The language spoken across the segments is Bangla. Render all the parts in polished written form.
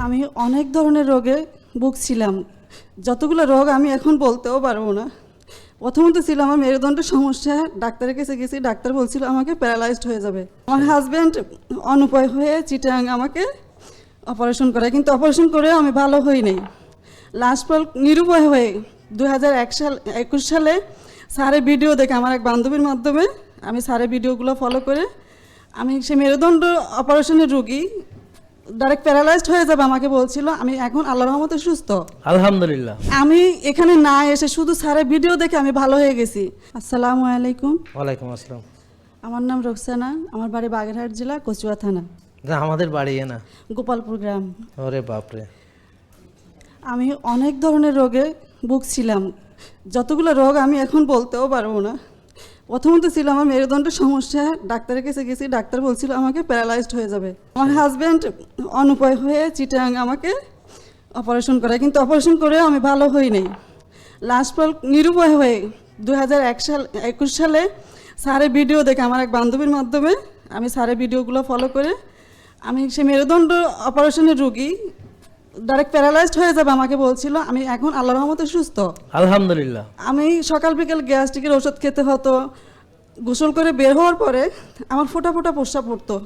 আমি অনেক ধরনের রোগে ভুগছিলাম। যতগুলো রোগ আমি এখন বলতেও পারবো না। প্রথমত ছিল আমার মেরুদণ্ডের সমস্যা। ডাক্তারের কাছে গেছি, ডাক্তার বলছিল আমাকে প্যারালাইজড হয়ে যাবে। আমার হাজব্যান্ড অনুপায় হয়ে চিটাং আমাকে অপারেশন করে, কিন্তু অপারেশন করেও আমি ভালো হই নাই। লাস্ট পর নিরুপায় হয়ে 2021 সালে স্যারের ভিডিও দেখে আমার এক বান্ধবীর মাধ্যমে আমি স্যারের ভিডিওগুলো ফলো করে আমি সে মেরুদণ্ড অপারেশনের রোগী ডাইরেক্ট প্যারালাইজড হয়ে যাবে আমাকে বলছিল। আমি এখন আল্লাহর রহমতে সুস্থ, আলহামদুলিল্লাহ। আমি এখানে না এসে শুধু স্যারের ভিডিও দেখে আমি ভালো হয়ে গেছি। আসসালামু আলাইকুম। ওয়ালাইকুম আসসালাম। আমার নাম রোকসানা, আমার বাড়ি বাগেরহাট জেলা কচুয়া থানা। না, আমাদের বাড়ি না, গোপালপুর গ্রাম। ওরে বাপরে। আমি অনেক ধরনের রোগে ভুগছিলাম। যতগুলো রোগ আমি এখন বলতেও পারবো না। প্রথমত ছিল আমার মেরুদণ্ডের সমস্যা। ডাক্তারের কাছে গেছি, ডাক্তার বলছিল আমাকে প্যারালাইজড হয়ে যাবে। আমার হাজব্যান্ড অনুপায় হয়ে চিটাং আমাকে অপারেশন করে, কিন্তু অপারেশন করেও আমি ভালো হই নাই। লাস্ট পর নিরুপায় হয়ে 2021 সালে স্যারের ভিডিও দেখে আমার এক বান্ধবীর মাধ্যমে আমি স্যারের ভিডিওগুলো ফলো করে আমি সে মেরুদণ্ড অপারেশনের রোগী ডাইরেক্ট প্যারালাইজড হয়ে যাবে আমাকে বলছিল। আমি এখন আল্লাহর রহমতে সুস্থ, আলহামদুলিল্লাহ। আমি সকাল বিকেল গ্যাস্ট্রিকের ওষুধ খেতে হতো। গোসল করে বের হওয়ার পরে আমার ফোঁটা ফোঁটা প্রস্রাব পড়তো।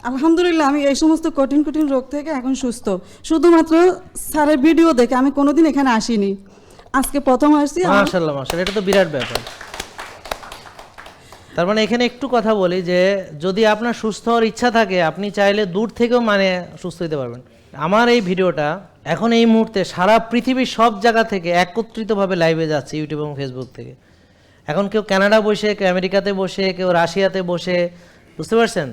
আলহামদুলিল্লাহ, আমি এই সমস্ত কঠিন কঠিন রোগ থেকে এখন সুস্থ, শুধুমাত্র স্যারের ভিডিও দেখে। আমি কোনোদিন এখানে আসিনি, আজকে প্রথম আসছি। মাশাআল্লাহ মাশাআল্লাহ, এটা তো বিরাট ব্যাপার। তার মানে এখানে একটু কথা বলি যে যদি আপনার সুস্থ হওয়ার ইচ্ছা থাকে, আপনি চাইলে দূর থেকেও সুস্থ হতে পারবেন। আমার এই ভিডিওটা এখন এই মুহূর্তে সারা পৃথিবীর সব জায়গা থেকে একত্রিতভাবে লাইভে যাচ্ছে, ইউটিউব এবং ফেসবুক থেকে। এখন কেউ কানাডা বসে, কেউ আমেরিকাতে বসে, কেউ রাশিয়াতে বসে, বুঝতে পারছেন,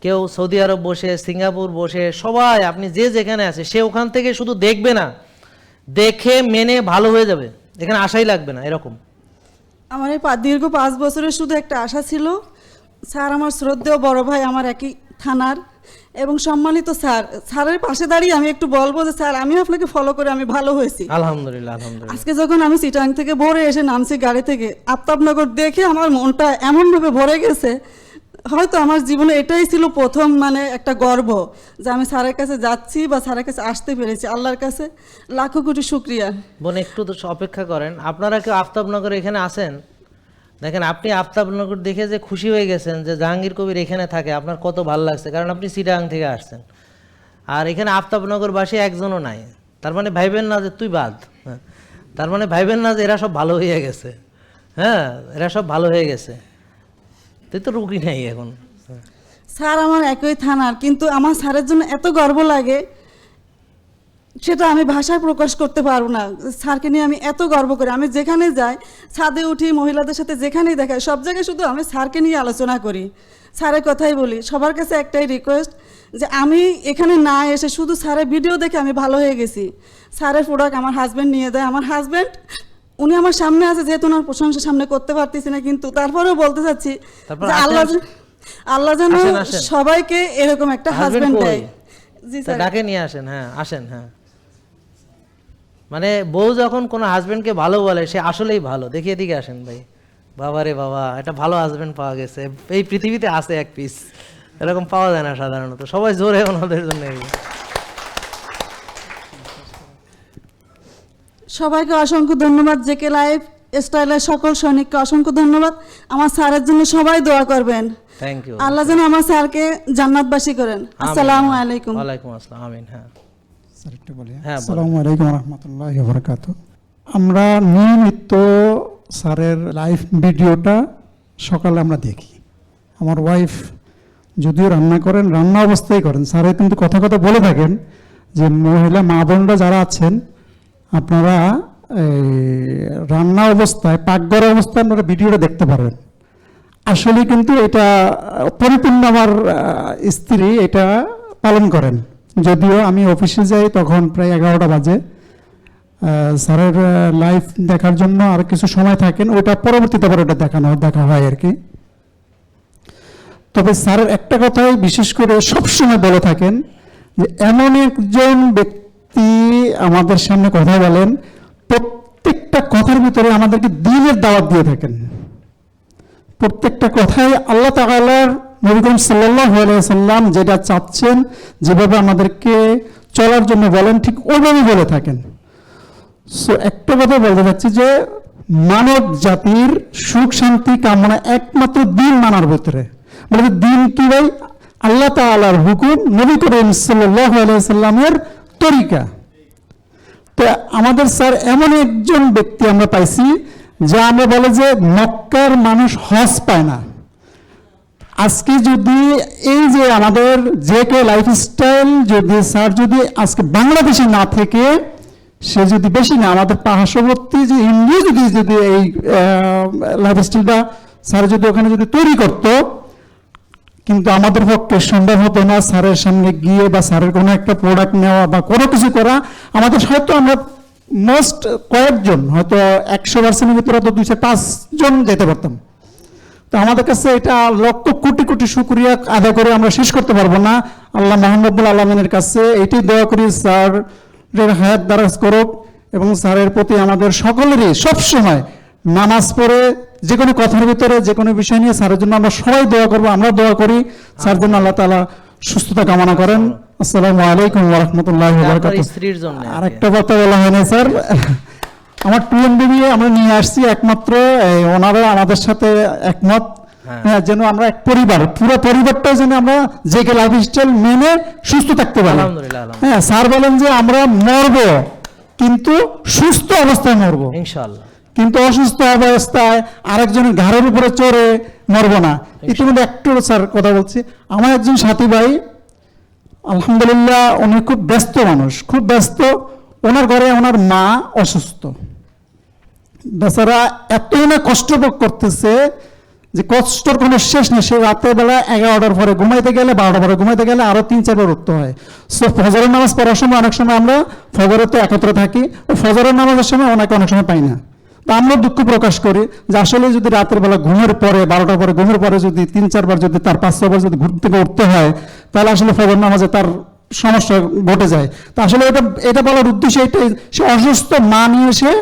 কেউ সৌদি আরব বসে, সিঙ্গাপুর বসে, সবাই আপনি যে যেখানে আছে সে ওখান থেকে শুধু দেখবে না, দেখে মেনে ভালো হয়ে যাবে, এখানে আশাই লাগবে না, এরকম। আমার এই দীর্ঘ 5 বছরের শুধু একটা আশা ছিল, স্যার আমার শ্রদ্ধেয় বড় ভাই, আমার একই থানার এবং সম্মানিত স্যার, স্যারের পাশে দাঁড়িয়ে আমি একটু বলবো যে স্যার আমি আপনাকে ফলো করে আমি ভালো হয়েছি। আলহামদুলিল্লাহ আলহামদুলিল্লাহ। আজকে যখন আমি চিটাং থেকে ভোরে এসে নামছি গাড়ি থেকে, আফতাবনগর দেখে আমার মনটা এমনভাবে ভরে গেছে, হয়তো আমার জীবনে এটাই ছিল প্রথম একটা গর্ব যে আমি স্যারের কাছে যাচ্ছি বা স্যারের কাছে আসতে পেরেছি। আল্লাহর কাছে লাখো কোটি শুক্রিয়া। বোন একটু তো অপেক্ষা করেন, আপনারা কেউ আফতাবনগর এখানে আসেন? দেখেন, আপনি আফতাবনগর দেখে যে খুশি হয়ে গেছেন যে জাহাঙ্গীর কবির এখানে থাকে, আপনার কত ভালো লাগছে, কারণ আপনি চিটাগাং থেকে আসছেন। আর এখানে আফতাবনগরবাসী একজনও নাই, তার মানে ভাইবেন না যে তুই বাদ, হ্যাঁ, তার মানে ভাইবেন না যে এরা সব ভালো হয়ে গেছে। হ্যাঁ, এরা সব ভালো হয়ে গেছে, তুই তো রুগী নেই এখন। স্যার আমার একই থানার, কিন্তু আমার স্যারের জন্য এত গর্ব লাগে সেটা আমি ভাষায় প্রকাশ করতে পারবো না। স্যারকে নিয়ে আমি এত গর্ব করি, আমি যেখানে যাই, ছাদে উঠি, মহিলাদের সাথে যেখানেই দেখাই, সব জায়গায় শুধু আমি স্যারকে নিয়ে আলোচনা করি, স্যারের কথাই বলি। সবার কাছে একটাই রিকোয়েস্ট যে আমি এখানে না এসে শুধু স্যারের ভিডিও দেখে আমি ভালো হয়ে গেছি। স্যারের প্রোডাক্ট আমার হাজব্যান্ড নিয়ে দেয়। আমার হাজব্যান্ড উনি আমার সামনে আছে, যেহেতু ওনার প্রশংসা সামনে করতে পারতেছি না, কিন্তু তারপরেও বলতে চাচ্ছি যে আল্লাহ যেন সবাইকে এরকম একটা হাজব্যান্ড দেয়। জি স্যার, ডাকে নিয়ে আসেন। হ্যাঁ আসেন। হ্যাঁ, মানে বউ যখন কোনো হাজবেন্ডকে ভালো বলে সে আসলেই ভালো। দেখিয়ে দিকে আসেন ভাই। বাবা রে বাবা, একটা ভালো হাজবেন্ড পাওয়া গেছে, এই পৃথিবীতে আছে এক পিস, এরকম পাওয়া যায় না সাধারণত। সবাই জোরে ওনাদের জন্য। সবাইকে অসংখ্য ধন্যবাদ। জেকে লাইফ স্টাইলের সকল সৈনিককে অসংখ্য ধন্যবাদ। আমার স্যারের জন্য সবাই দোয়া করবেন। Thank you. আল্লাহ যেন আমার স্যারকে জান্নাতবাসী করেন। আসসালামু আলাইকুম। ওয়ালাইকুম আসসালাম। আমিন। হ্যাঁ স্যার একটু বলি। হ্যাঁ, আসসালামু আলাইকুম রাহমাতুল্লাহি ওয়া বারাকাতুহু। আমরা নিয়মিত স্যারের লাইভ ভিডিওটা সকালে আমরা দেখি। আমার ওয়াইফ যদিও রান্না করেন, রান্না অবস্থায় করেন, স্যারে কিন্তু কথা কথা বলে থাকেন যে মহিলা মা বোনরা যারা আছেন আপনারা রান্না অবস্থায়, পাকঘর অবস্থায় আপনারা ভিডিওটা দেখতে পারেন। আসলে কিন্তু এটা পরিপূর্ণ আমার স্ত্রী এটা পালন করেন। যদিও আমি অফিসে যাই তখন প্রায় 11টা বাজে, স্যারের লাইভ দেখার জন্য আর কিছু সময় থাকেন, ওটা পরবর্তীতে আবার ওটা দেখা হয় আর কি। তবে স্যারের একটা কথাই বিশেষ করে সবসময় বলে থাকেন যে এমন একজন ব্যক্তি আমাদের সামনে কথা বলেন, প্রত্যেকটা কথার ভিতরে আমাদেরকে দ্বীনের দাওয়াত দিয়ে থাকেন। প্রত্যেকটা কথাই আল্লাহ তাআলার নবী করিম সাল্লাল্লাহু আলাইহি ওয়াসাল্লাম যেটা চাচ্ছেন, যেভাবে আমাদেরকে চলার জন্য বলেন, ঠিক ওইভাবেই বলে থাকেন। সো একটা কথা বলতে চাচ্ছি যে মানব জাতির সুখ শান্তি কামনা একমাত্র দিন মানার ভিতরে, মানে দিন কি ভাই? আল্লাহ তাআলার হুকুম, নবী করিম সাল্লাল্লাহু আলাইহি সাল্লামের তরিকা। তো আমাদের স্যার এমন একজন ব্যক্তি আমরা পাইছি যা আমরা বলে যে মক্কার মানুষ হজ পায় না। আজকে যদি এই যে আমাদের যে কে লাইফস্টাইল যদি স্যার যদি আজকে বাংলাদেশে না থেকে সে যদি বেশি না আমাদের পার্শ্ববর্তী যে ইন্ডিয়া যদি এই লাইফস্টাইলটা স্যার যদি ওখানে যদি তৈরি করতো, কিন্তু আমাদের পক্ষে সম্ভব হতো না স্যারের সামনে গিয়ে বা স্যারের কোনো একটা প্রোডাক্ট নেওয়া বা কোনো কিছু করা। আমাদের হয়তো আমরা মোস্ট কয়েকজন, হয়তো 100%-এর ভিতরে হয়তো 205 জন যেতে পারতাম। তো আমাদের কাছে এটা লক্ষ কোটি কোটি শুকরিয়া আদায় করে আমরা শেষ করতে পারবো না। আল্লাহ মাহমুদুল আলমিনের কাছে এইটাই দোয়া করি স্যারের হায়াত দারাজ করুক, এবং স্যারের প্রতি আমাদের সকলেরই সবসময় নামাজ পড়ে যে কোনো কথার ভিতরে যে কোনো বিষয় নিয়ে স্যারের জন্য আমরা সবাই দোয়া করবো, আমরা দোয়া করি স্যার জন্য আল্লাহ তাআলা সুস্থতা কামনা করেন। আসসালামু আলাইকুম ওয়া রাহমাতুল্লাহি ওয়া বারাকাতুহু। আপনার স্ত্রীর জন্য আরেকটা কথা বলা হয় না স্যার, আমার টুয়েন বেবি আমরা নিয়ে আসছি একমাত্র ওনারা আমাদের সাথে একমত, হ্যাঁ, যেন আমরা এক পরিবার, পুরো পরিবারটা যেন আমরা যে কে লাইফস্টাইল মেনে সুস্থ থাকতে পারি। আলহামদুলিল্লাহ, হ্যাঁ, স্যার বলেন যে আমরা মরবো কিন্তু সুস্থ অবস্থায় মরবো, ইনশাআল্লাহ। কিন্তু অসুস্থ অবস্থায় আরেকজনের ঘাড়ের উপরে চড়ে মরবো না। ইতিমধ্যে একটু স্যার কথা বলছি, আমার একজন সাথী ভাই আলহামদুলিল্লাহ উনি খুব ব্যস্ত মানুষ, খুব ব্যস্ত। ওনার ঘরে ওনার মা অসুস্থ, বেচারা এতই না কষ্ট ভোগ করতেছে যে কষ্টর কোনো শেষ নেই। সে রাতের বেলা 11টার পরে ঘুমাইতে গেলে, 12টার পরে ঘুমাইতে গেলে আরো 3-4 বার উঠতে হয়। সো ফজরের নামাজ পড়ার সময় অনেক সময় আমরা ফজরে তো একত্রে থাকি, ফজরের নামাজের সময় ওনাকে অনেক সময় পাই না। তো আমরা দুঃখ প্রকাশ করি যে আসলে যদি রাতের বেলা ঘুমের পরে, 12টার পরে ঘুমের পরে যদি 3-4 বার যদি তার 5-6 বার যদি ঘুম থেকে উঠতে হয়, তাহলে আসলে ফজর নামাজে তার সমস্যা ঘটে যায়। তো আসলে এটা বলার উদ্দেশ্য এটাই, সে অসুস্থ মা নিয়ে সে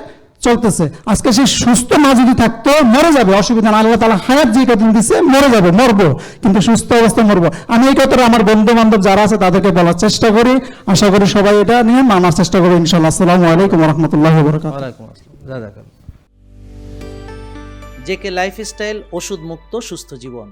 চলতেছে। আজকে সে সুস্থ মা যদি থাকতো মরে যাবে, অসুবিধা না, আল্লাহ তাআলা হায়াত যে কদিন দিচ্ছে মরে যাবে, মরবো কিন্তু সুস্থ অবস্থায় মরবো। আমি এই কথাটা আমার বন্ধু বান্ধব যারা আছে তাদেরকে বলার চেষ্টা করি, আশা করি সবাই এটা নিয়ে মানার চেষ্টা করবে ইনশাআল্লাহ। আসসালামু আলাইকুম ওয়া রাহমাতুল্লাহি ওয়া বারাকাতুহু। ওয়ালাইকুম আসসালাম, জাযাকাল্লাহ। জেকে লাইফস্টাইল, ওষুধ মুক্ত সুস্থ জীবন।